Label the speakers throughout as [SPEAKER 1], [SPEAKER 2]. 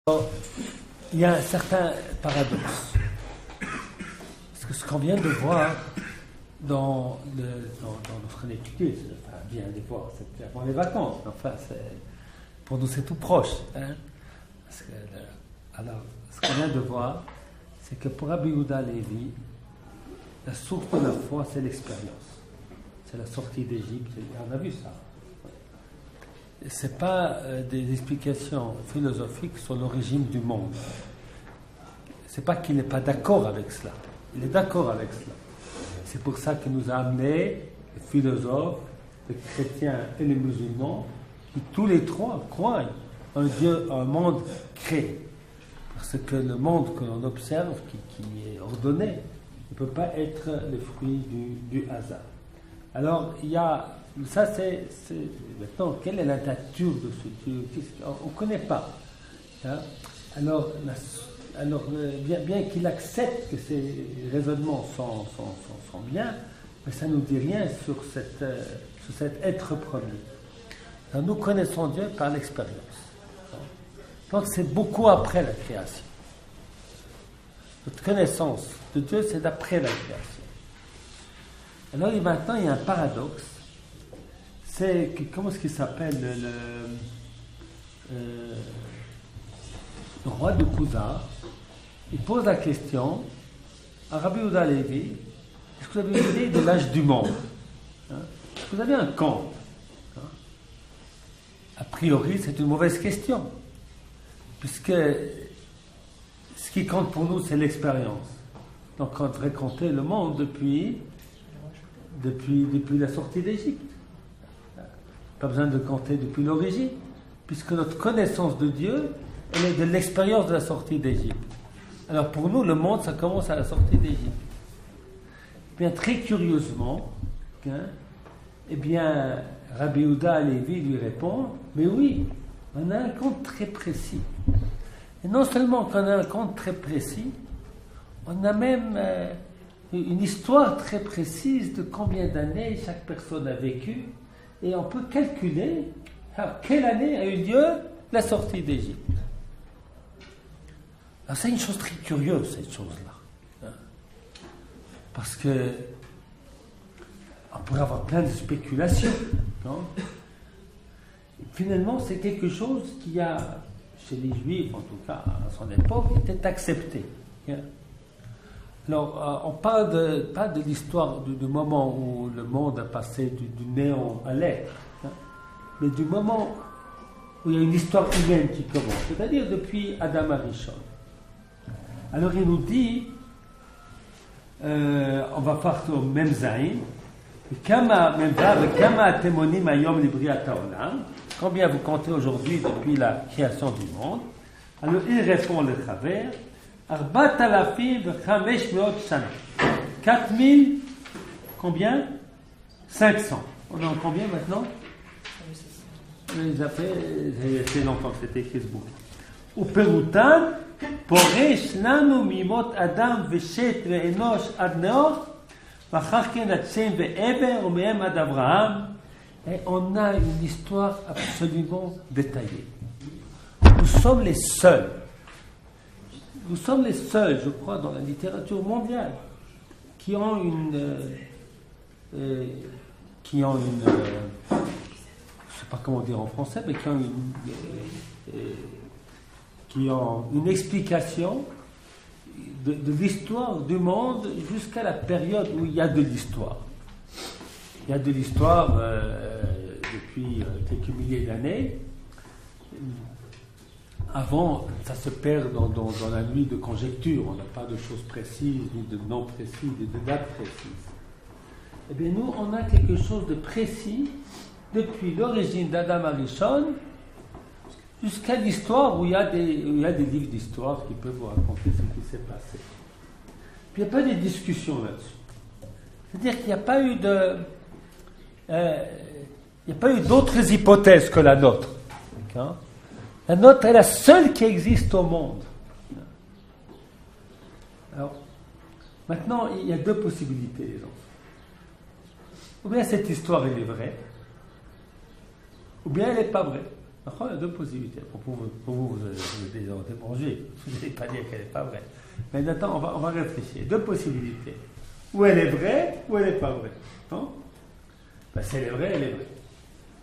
[SPEAKER 1] Alors, il y a un certain paradoxe. Parce que ce qu'on vient de voir dans notre étude, vient de voir, c'était avant les vacances, enfin, pour nous c'est tout proche. Hein? Alors, ce qu'on vient de voir, c'est que pour Rabbi Yehuda Halevi, la source de la foi, c'est l'expérience. C'est la sortie d'Égypte, on a vu ça. Ce n'est pas des explications philosophiques sur l'origine du monde. Ce n'est pas qu'il n'est pas d'accord avec cela. Il est d'accord avec cela. C'est pour ça qu'il nous a amené, les philosophes, les chrétiens et les musulmans, qui tous les trois croient en Dieu, un monde créé. Parce que le monde que l'on observe, qui est ordonné, ne peut pas être le fruit du hasard. Alors, il y a... Ça, c'est maintenant, quelle est la nature de ce Dieu? On ne connaît pas. Hein? Alors, bien qu'il accepte que ces raisonnements sont bien, mais ça ne nous dit rien sur cet être premier. Alors, nous connaissons Dieu par l'expérience. Donc, c'est beaucoup après la création. Notre connaissance de Dieu, c'est d'après la création. Alors, maintenant, il y a un paradoxe. C'est, comment est-ce qu'il s'appelle le roi de Couza, il pose la question à Rabbi Yehuda Halevi: est-ce que vous avez une idée de l'âge du monde? Est-ce que vous avez un compte? A priori, c'est une mauvaise question, puisque ce qui compte pour nous, c'est l'expérience. Donc, on devrait compter le monde depuis la sortie d'Égypte. Pas besoin de compter depuis l'origine, puisque notre connaissance de Dieu, elle est de l'expérience de la sortie d'Égypte. Alors pour nous, le monde, ça commence à la sortie d'Égypte. Bien, très curieusement, Rabbi Yehuda Halevi lui répond: mais oui, on a un compte très précis. Et non seulement qu'on a un compte très précis, on a même une histoire très précise de combien d'années chaque personne a vécu. Et on peut calculer à quelle année a eu lieu la sortie d'Égypte. Alors c'est une chose très curieuse, cette chose-là. Parce que on pourrait avoir plein de spéculations. Non? Finalement, c'est quelque chose qui a, chez les Juifs, en tout cas à son époque, était accepté. Alors, on parle pas de l'histoire du moment où le monde a passé du néant à l'être, mais du moment où il y a une histoire humaine qui commence, c'est-à-dire depuis Adam Arishon. Alors, il nous dit, on va faire au même zaïn, combien vous comptez aujourd'hui depuis la création du monde? Alors, il répond le travers: 4000, combien? 500. On est en combien maintenant? C'est longtemps que c'était écrit ce bouquin. Uperutan, poresh lanu mimot adam veshet ve'enosh ad neor, v'acharken ad Shem ve'eber, u'mehem ad Abraham. Et on a une histoire absolument détaillée. Nous sommes les seuls. Nous sommes les seuls, je crois, dans la littérature mondiale, qui ont je ne sais pas comment dire en français, mais qui ont une explication de l'histoire du monde jusqu'à la période où il y a de l'histoire. Il y a de l'histoire depuis quelques milliers d'années. Avant, ça se perd dans la nuit de conjecture. On n'a pas de choses précises, ni de noms précis, ni de dates précises. Eh bien, nous, on a quelque chose de précis depuis l'origine d'Adam Arishon jusqu'à l'histoire où il y a des livres d'histoire qui peuvent vous raconter ce qui s'est passé. Puis il n'y a pas de discussion là-dessus. C'est-à-dire qu'il n'y a pas eu d'autres hypothèses que la nôtre. D'accord? La nôtre est la seule qui existe au monde. Alors, maintenant, il y a deux possibilités, les enfants. Ou bien cette histoire, elle est vraie, ou bien elle n'est pas vraie. Il y a deux possibilités. Pour vous, vous avez déjà mangé. Vous n'allez pas dire qu'elle n'est pas vraie. Mais maintenant, on va réfléchir. Deux possibilités. Ou elle est vraie, ou elle n'est pas vraie. Non? Ben, si elle est vraie, elle est vraie.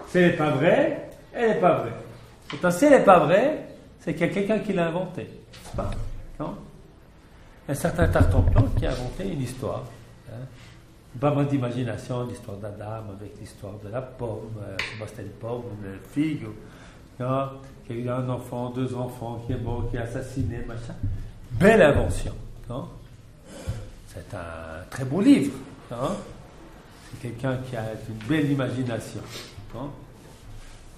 [SPEAKER 1] Si elle n'est pas vraie, elle n'est pas vraie. Pourtant, si elle n'est pas vraie, c'est qu'il y a quelqu'un qui l'a inventée. C'est pas? Non? Il y a un certain Tartampion qui a inventé une histoire. Pas mal d'imagination, l'histoire d'Adam avec l'histoire de la pomme, c'était une pomme, une figue, hein, qui a eu un enfant, deux enfants, qui est mort, qui est assassiné, machin. Belle invention. Hein. C'est un très beau livre. Hein. C'est quelqu'un qui a une belle imagination. Hein.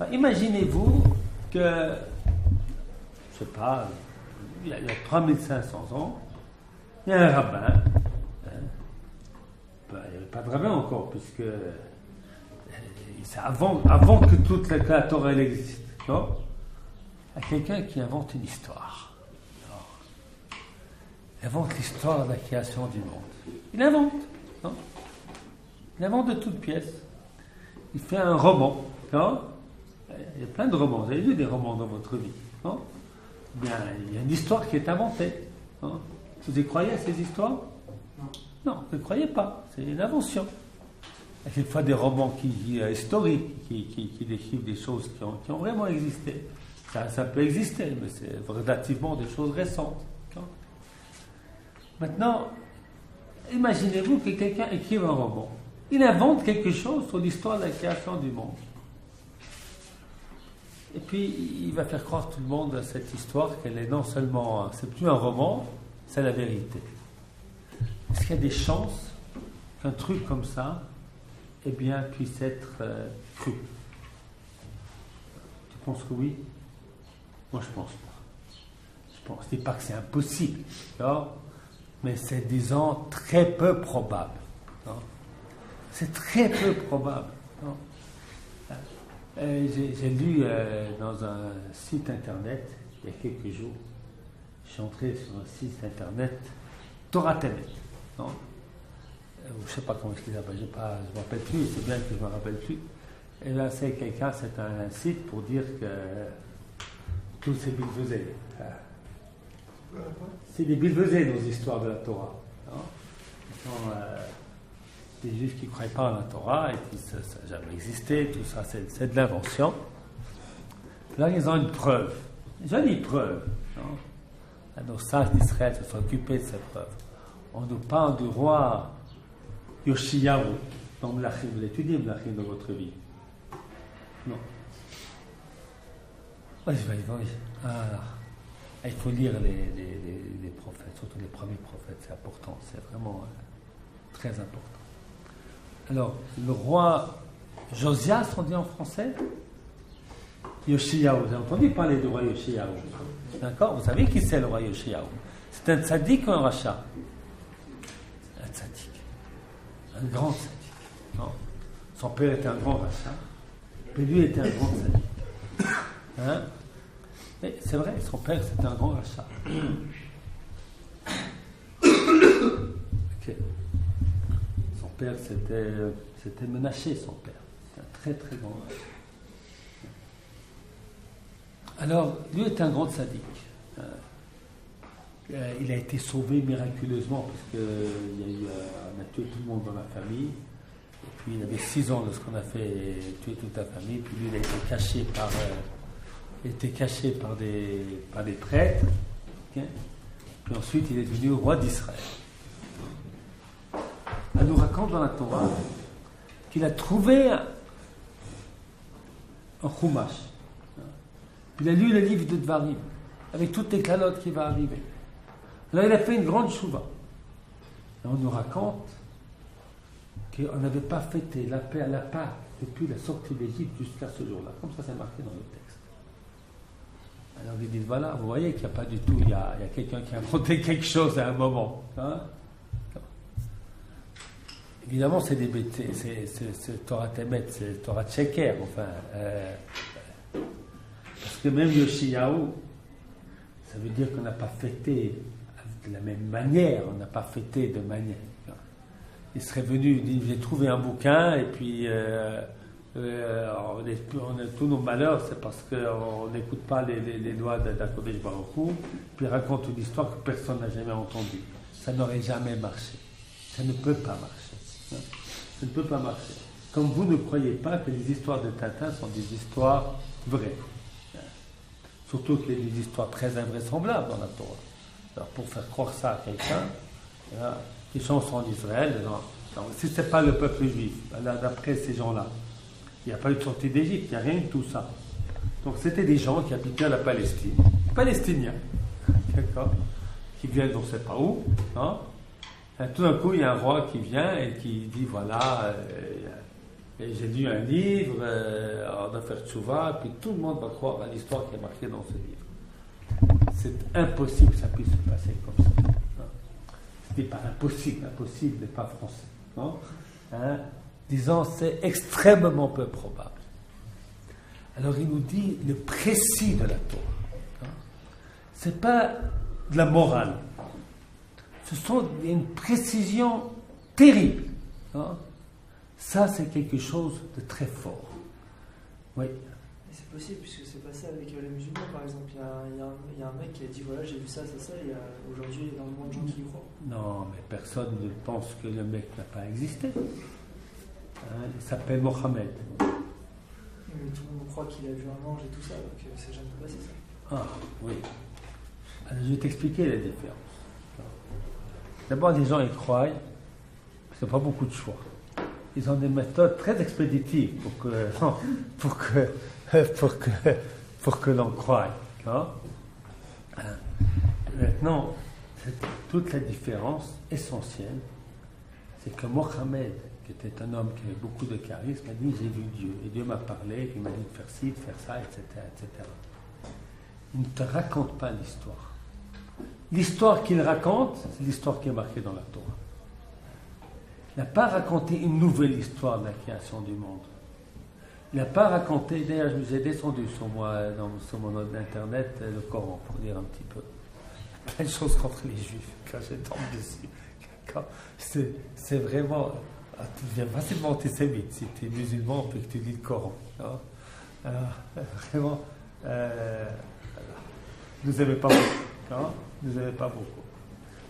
[SPEAKER 1] Enfin, imaginez-vous que, je sais pas, il y a 3500 ans, il y a un rabbin. Il n'y avait pas de rabbin encore, puisque c'est avant que toute la Torah elle existe. Non? Il y a quelqu'un qui invente une histoire. Alors, il invente l'histoire de la création du monde. Il invente. Non? Il invente de toutes pièces. Il fait un roman. Non? Il y a plein de romans. Vous avez lu des romans dans votre vie. Non? Bien, il y a une histoire qui est inventée. Non? Vous y croyez à ces histoires? Non, ne croyez pas, c'est une invention. Il y a quelquefois des romans historiques qui décrivent des choses qui ont vraiment existé. Ça peut exister, mais c'est relativement des choses récentes. Maintenant, imaginez-vous que quelqu'un écrive un roman. Il invente quelque chose sur l'histoire de la création du monde. Et puis, il va faire croire tout le monde à cette histoire qu'elle est non seulement, c'est plus un roman, c'est la vérité. Est-ce qu'il y a des chances qu'un truc comme ça, eh bien, puisse être cru? Tu penses que oui? Moi, je pense pas. Je dis pas que c'est impossible, d'accord? Mais c'est, disons, très peu probable. Non? C'est très peu probable. Non? J'ai lu dans un site internet, il y a quelques jours, je suis entré sur un site internet, Torah Temet. Non? Je ne sais pas comment il s'appelle, je ne me rappelle plus, c'est bien que je ne me rappelle plus. Et là, c'est un site pour dire que tous ces bilvesés. C'est des bilvesés, nos histoires de la Torah. Non? Des juifs qui ne croient pas en la Torah et qui ça n'a jamais existé, tout ça, c'est de l'invention. Là, ils ont une preuve, une jolie preuve. Non? Nos sages d'Israël se sont occupés de cette preuve. On nous parle du roi Yoshiyahu dans Mlachim. Vous l'étudiez Mlachim dans votre vie? Non. Oui. Il faut lire les prophètes, surtout les premiers prophètes, c'est important, c'est vraiment très important. Alors, le roi Josias, on dit en français? Yoshiyahu, vous avez entendu parler du roi Yoshiyahu? D'accord? Vous savez qui c'est le roi Yoshiyahu? C'est un tzaddik ou un rachat? Un tzaddik. Un grand tzaddik. Non? Son père était un grand rachat, mais lui était un grand tzaddik. Hein? Et c'est vrai, son père c'était un grand rachat. Okay. Son père c'était Menaché, son père. C'était un très très grand rachat. Alors, lui est un grand tzaddik. Il a été sauvé miraculeusement parce qu'on a tué tout le monde dans la famille. Et puis il avait 6 ans lorsqu'on a fait tuer toute la famille. Puis lui, il a été caché par des prêtres. Okay. Puis ensuite, il est devenu roi d'Israël. Elle nous raconte dans la Torah qu'il a trouvé un chumash. Puis il a lu le livre de Dvarim avec toutes les calottes qui vont arriver. Là, il a fait une grande chouva. Et on nous raconte qu'on n'avait pas fêté la paix à la Pâque depuis la sortie d'Égypte jusqu'à ce jour-là. Comme ça, c'est marqué dans le texte. Alors ils disent, voilà, vous voyez qu'il n'y a pas du tout, il y a quelqu'un qui a inventé quelque chose à un moment. Hein? Évidemment, c'est des bêtises, c'est Torah Temet, c'est Torah Tcheker, enfin. Parce que même Yoshiyahu, ça veut dire qu'on n'a pas fêté de la même manière, on n'a pas fêté de manière. Il serait venu, il dit, j'ai trouvé un bouquin, et puis tous nos malheurs, c'est parce qu'on n'écoute pas les lois d'Akodesh Baruch Hu, puis raconte une histoire que personne n'a jamais entendue. Ça n'aurait jamais marché. Ça ne peut pas marcher. Ça ne peut pas marcher. Comme vous ne croyez pas que les histoires de Tintin sont des histoires vraies. Surtout qu'il y a des histoires très invraisemblables dans la Torah. Alors pour faire croire ça à quelqu'un, les gens sont en Israël, si ce n'est pas le peuple juif, d'après ces gens-là, il n'y a pas eu de sortie d'Égypte, il n'y a rien de tout ça. Donc c'était des gens qui habitaient la Palestine, palestiniens, d'accord, qui viennent on ne sait pas où. Hein. Et tout d'un coup, il y a un roi qui vient et qui dit voilà, j'ai lu un livre, on va faire tchouva, puis tout le monde va croire à l'histoire qui est marquée dans ce livre. C'est impossible que ça puisse se passer comme ça. Ce n'est pas impossible n'est pas français. Non, hein? Disons, c'est extrêmement peu probable. Alors il nous dit le précis de la Torah. Hein? Ce n'est pas de la morale. Ce sont une précision terrible. Hein? Ça, c'est quelque chose de très fort. Oui.
[SPEAKER 2] C'est possible, puisque c'est passé avec les musulmans, par exemple. Il y a un mec qui a dit voilà, j'ai vu ça, et aujourd'hui, il y a énormément de gens qui y croient.
[SPEAKER 1] Non, mais personne ne pense que le mec n'a pas existé. Hein, il s'appelle Mohammed.
[SPEAKER 2] Mais tout le monde croit qu'il a vu un ange et tout ça, donc c'est jamais passé ça.
[SPEAKER 1] Ah, oui. Alors, je vais t'expliquer la différence. D'abord, les gens y croient, parce qu'il n'y a pas beaucoup de choix. Ils ont des méthodes très expéditives pour que l'on croie. Hein? Maintenant, toute la différence essentielle, c'est que Mohammed, qui était un homme qui avait beaucoup de charisme, a dit j'ai vu Dieu, et Dieu m'a parlé, il m'a dit de faire ci, de faire ça, etc., etc. Il ne te raconte pas l'histoire. L'histoire qu'il raconte, c'est l'histoire qui est marquée dans la Torah. Il n'a pas raconté une nouvelle histoire de la création du monde. Il n'a pas raconté, d'ailleurs je vous ai descendu sur mon internet le Coran pour dire un petit peu. Plein de choses contre les Juifs, quand je tombe dessus. C'est vraiment, tu deviens facilement antisémite si tu es musulman et que tu lis le Coran. Vraiment, vous n'aimez pas beaucoup. Non, vous n'aimez pas beaucoup.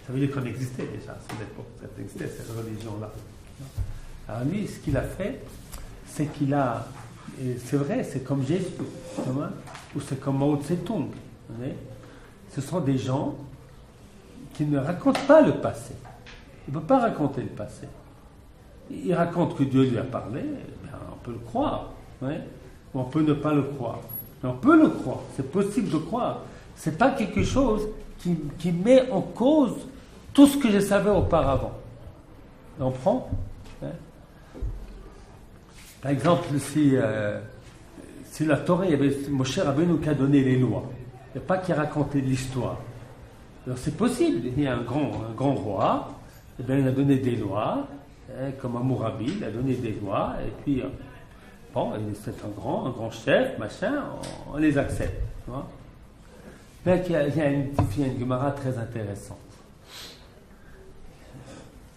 [SPEAKER 1] Ça veut dire qu'on existait déjà, ça existait cette religion-là. Alors lui, ce qu'il a fait, c'est qu'il a, et c'est vrai, c'est comme Jésus, ou c'est comme Mao Tse-tung. Ce sont des gens qui ne racontent pas le passé. Ils ne peuvent pas raconter le passé. Ils racontent que Dieu lui a parlé, eh bien, on peut le croire, ou on peut ne pas le croire. Mais on peut le croire, c'est possible de croire. Ce n'est pas quelque chose qui met en cause tout ce que je savais auparavant. On prend. Par exemple, si la Torah, il y avait Moshe Rabbeinu qui a donné les lois, il n'y a pas qui a raconté l'histoire. Alors c'est possible, il y a un grand roi, et bien, il a donné des lois, comme Hammurabi, il a donné des lois, et puis, bon, c'est un grand chef, machin, on les accepte. Tu vois. Mais il y a une Gemara très intéressante.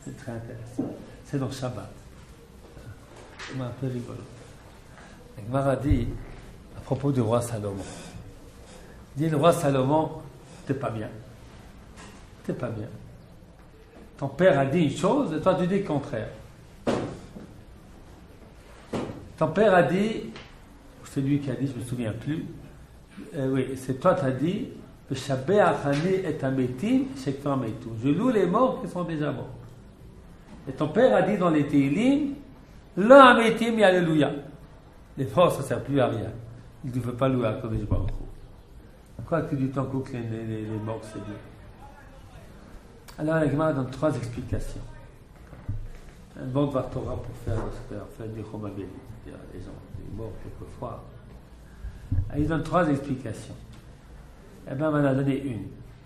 [SPEAKER 1] C'est très intéressant. C'est dans Shabbat. C'est un peu rigolo. La Gemara dit, à propos du roi Salomon, il dit le roi Salomon, t'es pas bien. T'es pas bien. Ton père a dit une chose et toi tu dis le contraire. Ton père a dit, c'est lui qui a dit, je ne me souviens plus, oui, c'est toi qui as dit, je loue les morts qui sont déjà morts. Et ton père a dit dans les Tehillim, la ametim et alléluia. Les morts, ça ne sert plus à rien. Il ne veut pas louer à Kodesh Baruch Hu. Pourquoi tu dis tant que les morts, c'est Dieu? Alors la Gemara donne 3 explications. Un bon Dvar Torah pour faire ce qu'on fait du Chomabéli, c'est-à-dire les gens, les morts quelquefois. Il donne 3 explications. Eh bien, on en a donné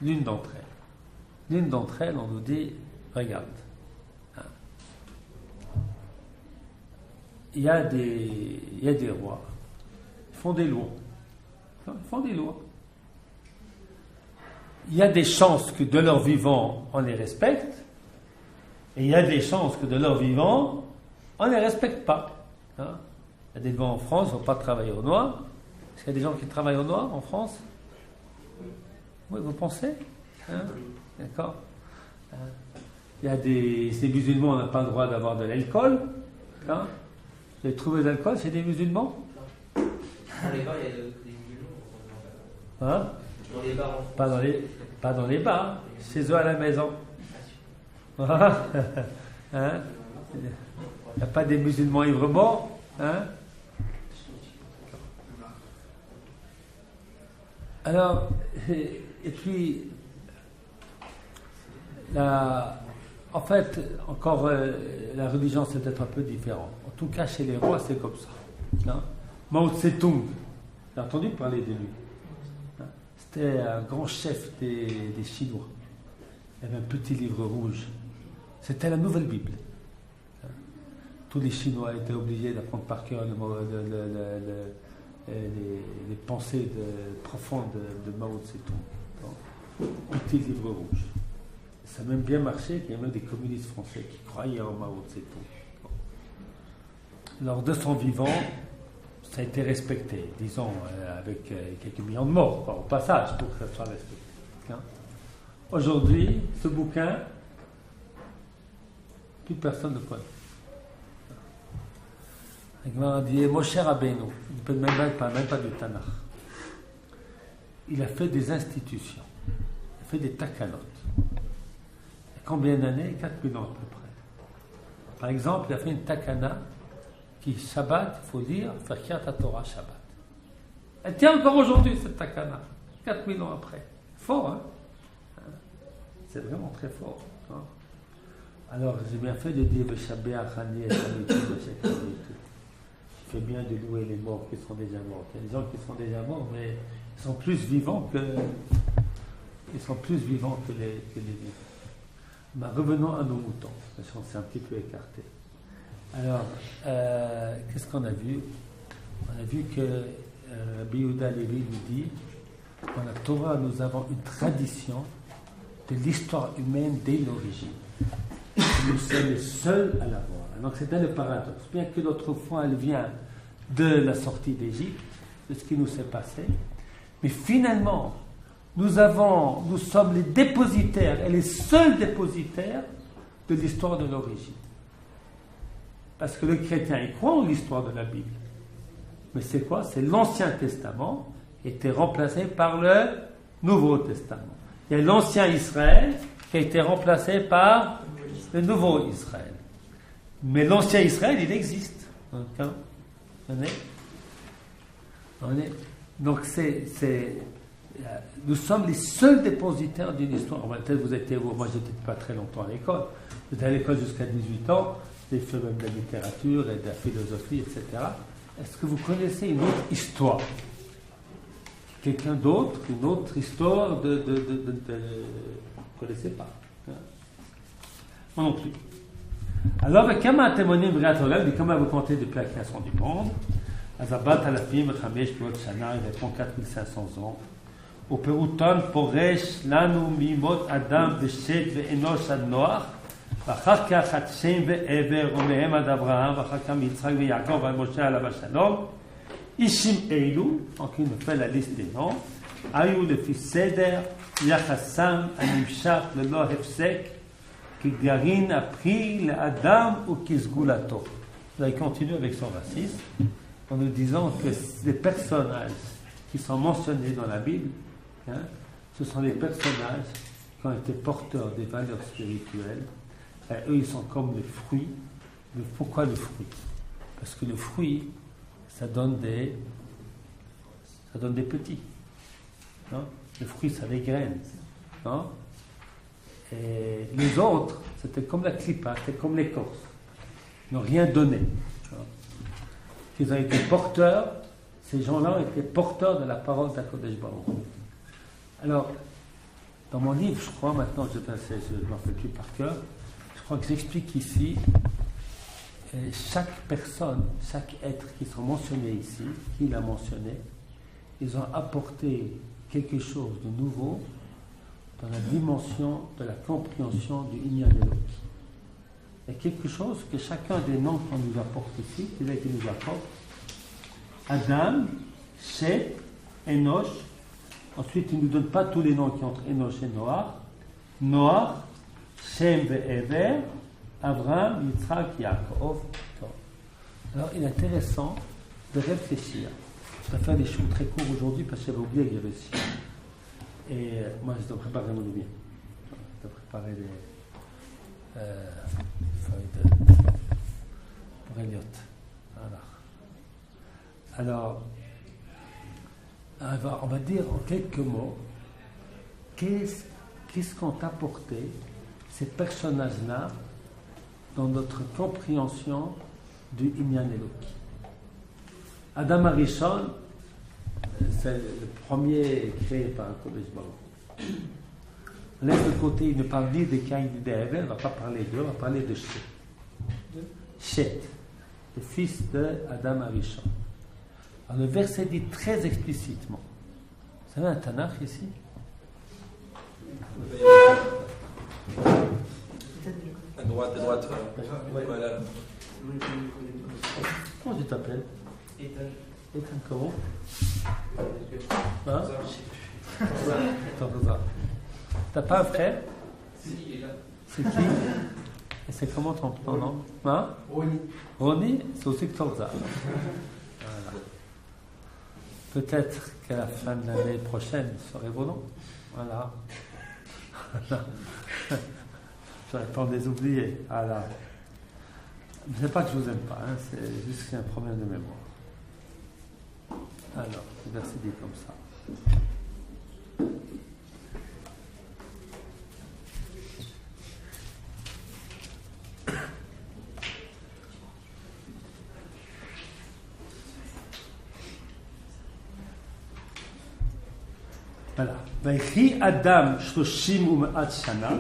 [SPEAKER 1] l'une d'entre elles. L'une d'entre elles, on nous dit, regarde, il y a des rois, ils font des lois. Il y a des chances que de leur vivant, on les respecte, et il y a des chances que de leur vivant, on ne les respecte pas. Il y a des gens en France qui ne vont pas travailler au noir. Est-ce qu'il y a des gens qui travaillent au noir en France? Oui, vous pensez? Hein? D'accord. Il y a des musulmans, on n'a pas le droit d'avoir de l'alcool. Hein? Vous avez trouvé de l'alcool chez des musulmans?
[SPEAKER 3] Dans les bars, il y a des musulmans.
[SPEAKER 1] Hein?
[SPEAKER 3] Dans les bars.
[SPEAKER 1] Pas dans les bars, chez eux à la maison. Hein? Il n'y a pas des musulmans ivres morts? Hein? Alors, et puis, en fait, encore, la religion c'est peut-être un peu différent. En tout cas, chez les rois, c'est comme ça. Hein? Mao Tse-tung, j'ai entendu parler de lui. Hein? C'était un grand chef des Chinois. Il y avait un petit livre rouge. C'était la nouvelle Bible. Hein? Tous les Chinois étaient obligés d'apprendre par cœur les pensées profondes de Mao Tse-tung. Petit livre rouge. Ça a même bien marché qu'il y a même des communistes français qui croyaient en Mao Tse-tung. Lors de son vivant, ça a été respecté, disons, avec quelques millions de morts, au passage, pour que ça soit respecté. Hein? Aujourd'hui, ce bouquin, plus personne ne connaît. On dit Moshe Rabbeinu, il ne peut même pas du Tanakh. Il a fait des institutions, il a fait des takanot. Combien d'années? 4000 ans à peu près. Par exemple, il a fait une takana qui, Shabbat, il faut dire, faire Kriyat Torah Shabbat. Elle tient encore aujourd'hui, cette takana, 4000 ans après. Fort, hein? C'est vraiment très fort. Hein? Alors, j'ai bien fait de dire Shabbat Achani et Shabbat. Il fait bien de louer les morts qui sont déjà morts. Il y a des gens qui sont déjà morts, mais ils sont plus vivants que les vivants. Mais revenons à nos moutons, parce qu'on s'est un petit peu écarté. Alors, qu'est-ce qu'on a vu? On a vu que Rabbi Yehuda Levi nous dit dans la Torah, nous avons une tradition de l'histoire humaine dès l'origine. Nous sommes les seuls à l'avoir. Donc, c'était le paradoxe. Bien que notre foi, elle vient de la sortie d'Égypte, de ce qui nous s'est passé, mais finalement, nous sommes les dépositaires et les seuls dépositaires de l'histoire de l'origine. Parce que le chrétien, il croit en l'histoire de la Bible. Mais c'est quoi? C'est l'Ancien Testament qui a été remplacé par le Nouveau Testament. Il y a l'Ancien Israël qui a été remplacé par le Nouveau Israël. Mais l'Ancien Israël, il existe. Donc nous sommes les seuls dépositaires d'une histoire. Peut-être vous étiez, moi j'étais pas très longtemps à l'école. J'étais à l'école jusqu'à 18 ans. J'ai fait même de la littérature et de la philosophie, etc. Est-ce que vous connaissez une autre histoire? Quelqu'un d'autre, une autre histoire vous ne connaissez pas? Moi non plus. Alors, comment témoigner de vrai Torah, comment vous comptez depuis la création du monde? Azabat Alafim, Chamesh, Piot Shana, il répond 4500 ans. Au Pérouton, Poresh, Lanu, Mimot, Adam, Beshet, Ve'enosh, Ad Noach, ואחר כך עד שם ועבר, ומהם עד אברהם, ואחר כך מיצחק ויעקב ועד משה עליו השלום. אישים אלו, donc il nous fait la liste des noms, היו לפי סדר יחסם הנמשך ללא הפסק, כגרעין הפרי לאדם וכסגולתו. Là, il continue avec son racisme, en nous disant que les personnages qui sont mentionnés dans la Bible, hein, ce sont les personnages qui ont été porteurs des valeurs spirituelles. Et eux, ils sont comme les fruits. Mais pourquoi le fruit? Parce que le fruit, ça donne des petits. Non? Le fruit, ça des graines. Non? Et les autres, c'était comme la clipa, c'était comme l'écorce. Ils n'ont rien donné. Ils ont été porteurs, ces gens-là ont été porteurs de la parole d'Akadosh Baruch Hu. Alors, dans mon livre, je crois, maintenant, je ne m'en fais plus par cœur, je crois que j'explique ici, chaque personne, chaque être qui sont mentionnés ici, qui l'a mentionné, ils ont apporté quelque chose de nouveau dans la dimension de la compréhension du Inyan Elohim. Il y a quelque chose que chacun des noms qu'on nous apporte ici, qu'il nous apporte, Adam, Shet, Enoch. Ensuite, il ne nous donne pas tous les noms qui ont entre Enoch et Noach. Noach, Shem et Ever, Abraham, Yitzhak, Yaakov. Alors, il est intéressant de réfléchir. Je vais faire des choses très courtes aujourd'hui parce que j'avais oublié qu'il y avait aussi. Et moi, je dois préparer mon bien. Je dois préparer des feuilles pour Elliot. Voilà. Alors, on va dire en quelques mots qu'est-ce qu'ont apporté ces personnages-là dans notre compréhension du Inyan Eloki. Adam Arishon, c'est le premier créé par un Kodesh Baruch. On laisse de côté, il ne parle ni de Caïn ni d'Abel, on ne va pas parler d'eux, on va parler de Shet. Shet, le fils d'Adam Arishon. Alors le verset dit très explicitement. Vous savez un Tanakh ici?
[SPEAKER 4] À droite. Voilà.
[SPEAKER 1] Comment tu t'appelles?
[SPEAKER 3] Étage.
[SPEAKER 1] Ethan comment? Hein? T'as pas un frère?
[SPEAKER 3] Si, il est là.
[SPEAKER 1] C'est qui? Et c'est comment ton nom? Hein?
[SPEAKER 4] Roni.
[SPEAKER 1] Roni, c'est aussi que Torza. Voilà. Peut-être qu'à la fin de l'année prochaine, vous serez vos noms. Voilà. J'aurais peur de les oublier. Voilà. Ce n'est pas que je vous aime pas, hein, c'est juste qu'il y a un problème de mémoire. Alors, le verset dit comme ça. Voilà. Vaïchi Adam shloshim u'me'at shana,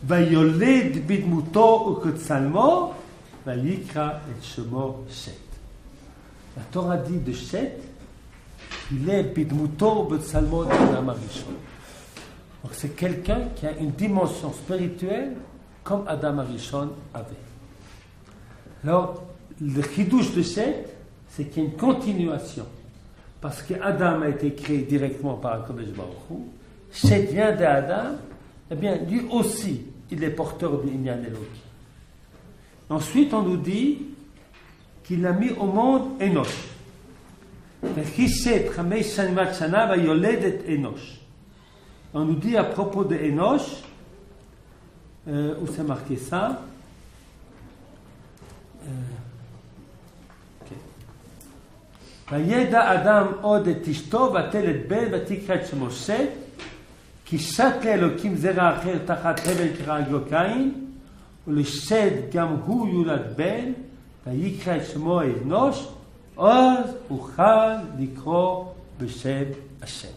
[SPEAKER 1] vayoled bidmuto u'ketzalmo, vayikra et shemo Shet. La Torah dit de Shet, il est bidmuto u'ketzalmo d'Adam Arishon. Donc c'est quelqu'un qui a une dimension spirituelle comme Adam Arishon avait. Alors, le chidouche de Shet, c'est qu'il y a une continuation. Parce qu'Adam a été créé directement par Akadosh Baruch Hu, Shet vient d'Adam, eh bien, lui aussi, il est porteur du Inyan Eloki. Ensuite, on nous dit qu'il a mis au monde Enoch. On nous dit à propos de Enoch, où c'est marqué ça? וידע אדם עוד את אשתו ותלד בן ותקרא את שמו שת כי שת לאלוקים זרע אחר תחת הבל כרעיו קין ולשת גם הוא יולד בן ויקרא את שמו אנוש אז אוכל לקרוא בשם השם.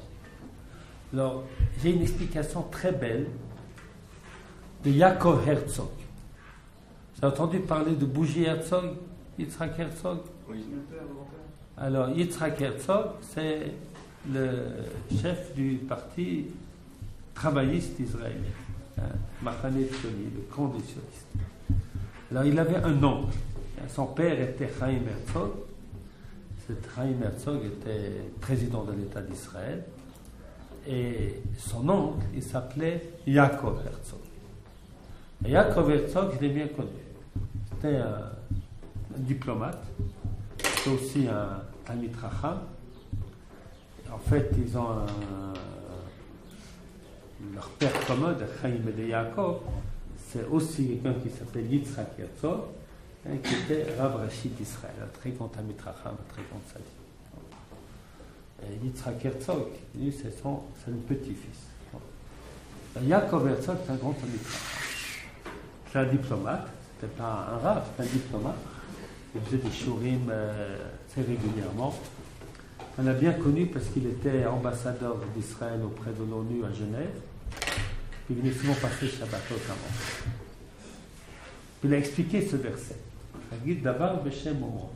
[SPEAKER 1] Alors, j'ai une explication très belle de Yaakov Herzog. Vous avez entendu parler de Bougie Herzog, Yitzhak Herzog?
[SPEAKER 4] Oui.
[SPEAKER 1] Alors, Yitzhak Herzog, c'est le chef du parti travailliste israélien, Machane Tzoni, le camp des sionistes. Alors, il avait un oncle. Son père était Chaim Herzog. Cet Chaim Herzog était président de l'État d'Israël. Et son oncle, il s'appelait Yaakov Herzog. Et Yaakov Herzog, je l'ai bien connu. C'était un diplomate. C'est aussi un Talmid Chacham. En fait, ils ont leur père commun de Chaim et de Yaakov, c'est aussi quelqu'un qui s'appelle Yitzhak Herzog, qui était Rav Rashi d'Israël, un très grand Talmid Chacham, un très grand Tzaddik. Yitzhak Herzog, lui, c'est le petit-fils. Yaakov Herzog, c'est un grand Talmid Chacham. C'est un diplomate, c'était pas un Rav, c'est un diplomate. Il faisait des shurim très régulièrement. On l'a bien connu parce qu'il était ambassadeur d'Israël auprès de l'ONU à Genève. Il venait souvent passer Shabbat notamment. Il a expliqué ce verset. Hagid davar b'shem omro.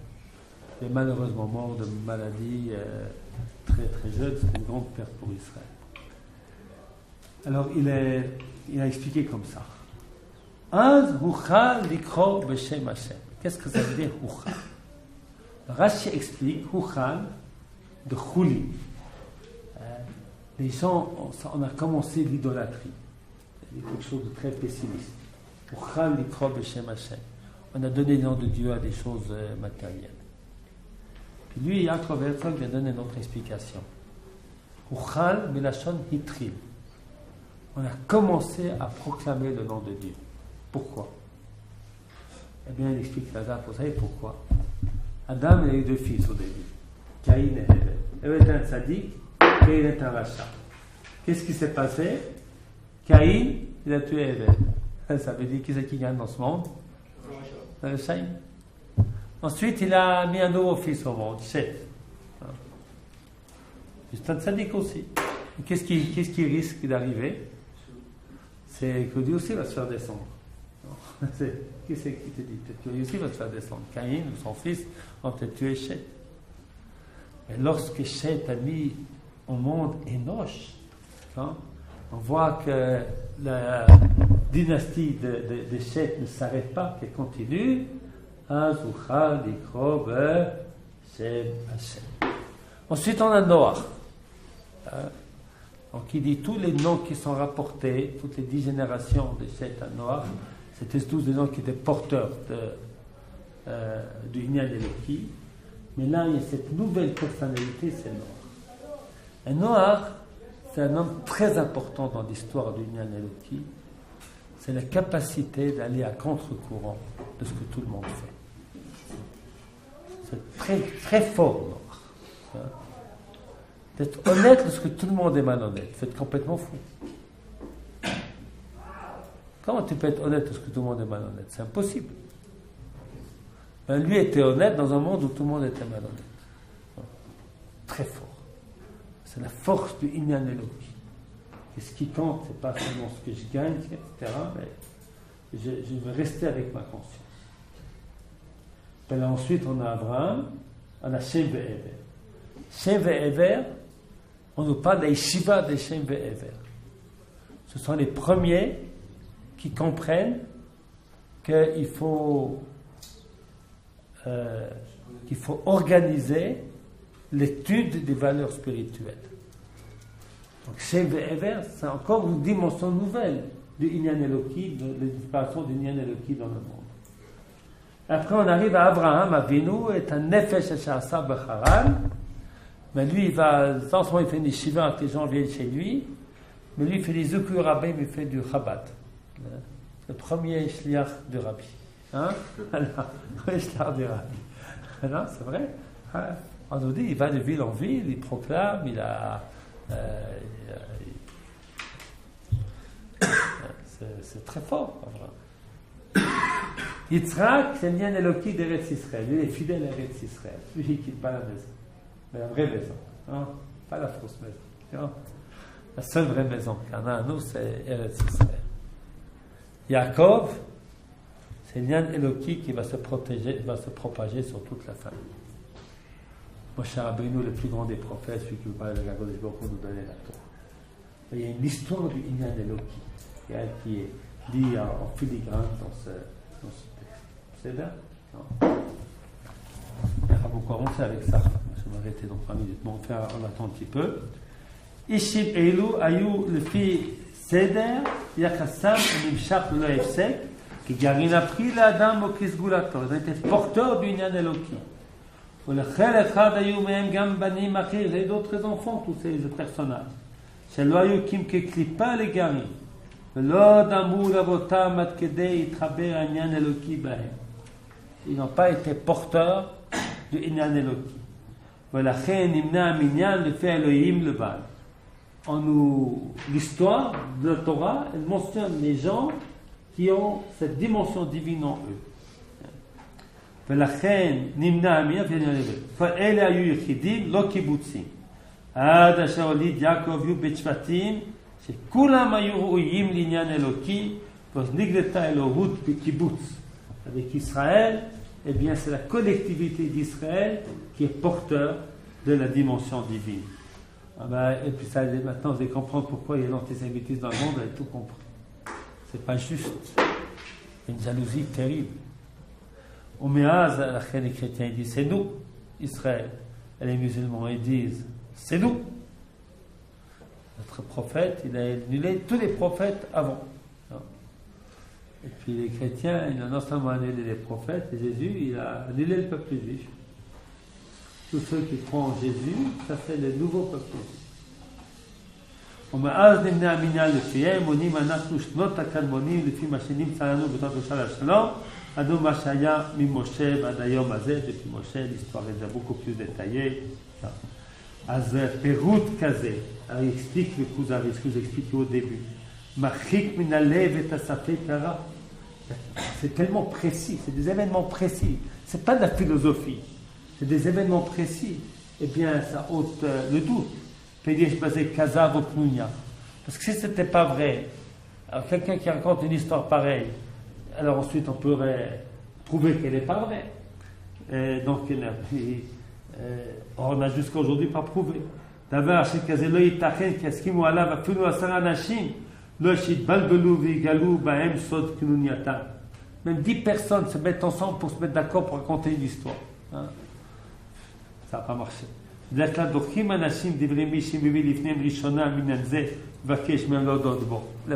[SPEAKER 1] Il est malheureusement mort de maladie très très jeune. C'est une grande perte pour Israël. Alors il a expliqué comme ça. Az hucha likro b'shem Hashem. Qu'est-ce que ça veut dire Hucha? Rashi explique, Huchan, de Chouli. Les gens, on a commencé l'idolâtrie. C'est quelque chose de très pessimiste. Huchan likro b'shem Hashem. On a donné le nom de Dieu à des choses matérielles. Puis lui, Yaakov Herzog, vient donner une autre explication. Uchal milashon hitril. On a commencé à proclamer le nom de Dieu. Pourquoi? Eh bien, il explique là-bas, vous savez pourquoi? Adam, il a eu 2 fils au début. Caïn et Hevel. Hevel est un tzaddik, Caïn est un rachat. Qu'est-ce qui s'est passé? Caïn, il a tué Hevel. Ça veut dire qui c'est qui gagne dans ce monde? Le Shaim. Ensuite, il a mis un nouveau fils au monde, Seth. C'est un tzaddik aussi. Qu'est-ce qui risque d'arriver? C'est que lui aussi va se faire descendre. Qui c'est qui te dit? Peut-être que lui aussi va se faire descendre. Caïn ou son fils ont peut-être tué Seth. Et lorsque Seth a mis au monde Enoch, on voit que la dynastie de Seth ne s'arrête pas, qu'elle continue. Ensuite, on a Noach. Donc, il dit tous les noms qui sont rapportés, toutes les 10 générations de Seth à Noach, c'était tous des noms qui étaient porteurs du Inyan Eloki. Mais là, il y a cette nouvelle personnalité, c'est Noach. Et Noach, c'est un homme très important dans l'histoire du Inyan Eloki. C'est la capacité d'aller à contre-courant de ce que tout le monde fait. C'est très, très fort, Noach. D'être honnête lorsque tout le monde est malhonnête. C'est complètement fou. Comment tu peux être honnête lorsque tout le monde est malhonnête? C'est impossible. Ben, lui était honnête dans un monde où tout le monde était malhonnête. Très fort. C'est la force du Inyan Eloki. Et ce qui compte, c'est pas seulement ce que je gagne, etc., mais je veux rester avec ma conscience. Et là, ensuite, on a Abraham, on a Shem ve'Ever. Shem ve'Ever, on nous parle des Shiva de Shem ve'Ever. Ce sont les premiers qui comprennent qu'il faut organiser l'étude des valeurs spirituelles. Donc, Shem ve'Ever, c'est encore une dimension nouvelle du Inyan Eloki, de la disparition du Inyan Eloki dans le monde. Après, on arrive à Abraham, Avinu, est un Nefesh Sha'asa B'Haran. Mais lui, il va, en ce moment, il fait une yeshiva, que les gens viennent chez lui. Mais lui, il fait des Zukur Rabbi, mais il fait du Chabad. Le premier shliach du Rabbi. Hein? Le shliach du Rabbi. Non, c'est vrai. On nous dit, il va de ville en ville, il proclame, il a. C'est très fort. Yitzhak, c'est l'Inyan Eloki d'Eretz Israël. Lui, il est fidèle à Eretz Israël. Lui, il ne quitte pas la maison. Mais la vraie maison. Hein? Pas la fausse maison. Hein? La seule vraie maison qu'il y en a à nous, c'est Eretz Israël. Yaakov, c'est l'Inyan Eloki qui va se propager sur toute la famille. Moshe Rabbeinu, le plus grand des prophètes, celui qui vous parle de la Kadosh Baruch Hu, nous donnait la Torah. Il y a une histoire du Inyan Eloki qui est dit en filigrane dans ce texte. C'est bien? Non. Il n'y a pas beaucoup avancé avec ça. Je vais m'arrêter dans 3 minutes. Bon, on attend un petit peu. Ishim Eilu Ayu Lefi Seder Yachassam Nimshach Lo Efsek qui Garin a pris l'Adam au Kisgulato. Ils ont été porteurs du Inyan Eloki. Il y a d'autres enfants, tous ces personnages. Ils n'ont pas été porteurs du Inyan Eloki. L'histoire de la Torah, elle mentionne les gens qui ont cette dimension divine en eux. ולכן נמנע המניין ואלה היו יחידים לא קיבוצים עד אשר הוליד יעקב יהיו בית שבטים שכולם היו ראויים לעניין אלוקי ונגדתה אלוהות בקיבוץ. Avec Israël, eh bien c'est la collectivité d'Israël qui est porteur de la dimension divine. Et puis ça, maintenant vous allez comprendre pourquoi il y a l'antisémitisme dans le monde, vous avez tout compris. C'est pas juste. Une jalousie terrible. ומאז, לכן les chrétiens disent, c'est nous, Israël et les musulmans, ils disent c'est nous. Notre prophète, il a annulé tous les prophètes avant. Et puis les chrétiens, ils ont non seulement annulé les prophètes, et Jésus, il a annulé le peuple juif. Tous ceux qui croient en Jésus, ça c'est le nouveau peuple juif. ומאז נמנה המניין לפיהם, מונים אנחנו שנות הקדמונים לפי מה שנמצא לנו בתוך ירושלים השלום, עד מה שהיה ממשה ועד היום הזה, לפי משה, l'histoire est beaucoup plus détaillée. אז פירוט כזה, אני explique le כוזרי, ce que j'expliquais au début, מרחיק מן הלב את הספק הרע. C'est tellement précis, c'est des événements précis, c'est pas de la philosophie, c'est des événements précis, et bien ça ôte le doute. Parce que si ce n'était pas vrai, alors quelqu'un qui raconte une histoire pareille, alors ensuite on pourrait prouver qu'elle n'est pas vraie. Donc on n'a jusqu'à aujourd'hui pas prouvé. Même 10 personnes se mettent ensemble pour se mettre d'accord pour raconter une histoire. Hein? Ça n'a pas marché. La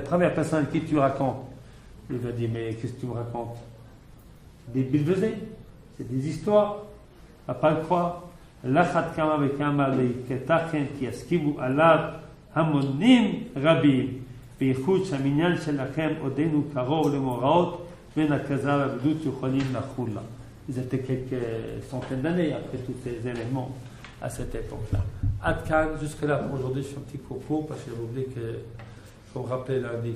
[SPEAKER 1] première personne à qui tu racontes, il va dire mais qu'est-ce que tu me racontes? Des bilvesés, c'est des histoires, on ne va pas le croire. L'achat kama vekama leiketachen ki yaskimu alav hamonim rabim beichud shaminyan shelachem odenu karov lemoraot ven hakazav avdut yocholim lachul la. Ils étaient quelques centaines d'années après tous ces événements à cette époque-là. Adkan, jusque-là pour aujourd'hui, je fais un petit propos parce que j'ai oublié qu'il faut me rappeler lundi.